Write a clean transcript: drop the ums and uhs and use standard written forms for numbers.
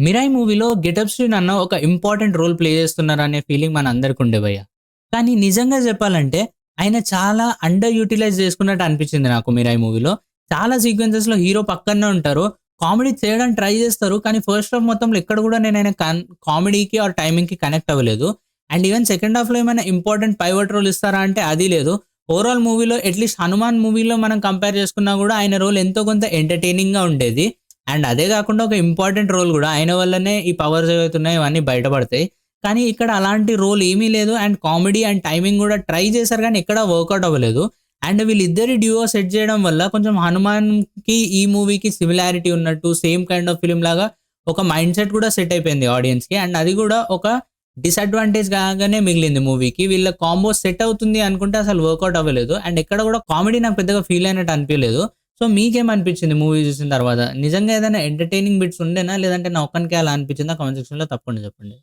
'మిరాయి' మూవీలో 'గెటప్ శ్రీను' అన్న ఒక ఇంపార్టెంట్ రోల్ ప్లే చేస్తున్నారనే ఫీలింగ్ మనందరికి ఉండే భయ్య. కానీ నిజంగా చెప్పాలంటే ఆయన చాలా అండర్ యుటిలైజ్ చేసుకున్నట్టు అనిపించింది నాకు 'మిరాయి' మూవీలో. చాలా సీక్వెన్సెస్‌లో హీరో పక్కనే ఉంటారు. కామెడీ చేయడానికి ట్రై చేస్తారు. కానీ ఫస్ట్ హాఫ్ మొత్తంలో ఎక్కడ కూడా నేను ఆయన కామెడీకి ఆర్ టైమింగ్‌కి కనెక్ట్ అవ్వలేదు. అండ్ ఈవెన్ సెకండ్ హాఫ్‌లో ఏమైనా ఇంపార్టెంట్ పైవట్ రోల్ ఇస్తారా అంటే అది లేదు. ఓవరాల్ మూవీలో అట్‌లీస్ట్ 'హనుమాన్' మూవీలో మనం కంపేర్ చేసుకున్నా కూడా ఆయన రోల్ ఎంతో కొంత ఎంటర్‌టైనింగ్‌గా ఉండేది. అండ్ అదే కాకుండా ఒక ఇంపార్టెంట్ రోల్ గూడా. ఆయన వల్లనే ఈ పవర్స్ ఏవైతే ఉన్నాయో ఇవన్నీ బయటపడతాయి. కానీ ఇక్కడ అలాంటి రోల్ ఏమీ లేదు. అండ్ కామెడీ అండ్ టైమింగ్ గూడా ట్రై చేశారు గానీ ఎక్కడ వర్కౌట్ అవ్వలేదు. అండ్ వీళ్ళిద్దరి డ్యూయో సెట్ చేయడం వల్ల కొంచెం 'హనుమాన్‌కి' ఈ మూవీకి సిమిలారిటీ ఉన్నట్టు సేమ్ కైండ్ ఆఫ్ ఫిల్మ్ లాగా ఒక మైండ్ సెట్ కూడా సెట్ అయిపోయింది ఆడియన్స్‌కి. అండ్ అది గూడా ఒక డిసడ్వాంటేజ్ గానే మిగిలింది మూవీకి. వీళ్ళ కాంబో సెట్ అవుతుంది అనుకుంటే అసలు వర్కౌట్ అవ్వలేదు. అండ్ ఎక్కడ గూడా కామెడీ నాకు పెద్దగా ఫీల్ అయినట్టు అనిపియలేదు. సో, మీకేమనిపించింది మూవీ చూసిన తర్వాత? నిజంగా ఏదైనా ఎంటర్‌టైనింగ్ బిట్స్ ఉండేనా? లేదంటే నా ఒక్కనికే అలా అనిపించిందా? కామెంట్ సెక్షన్‌లో తప్పకుండా చెప్పండి.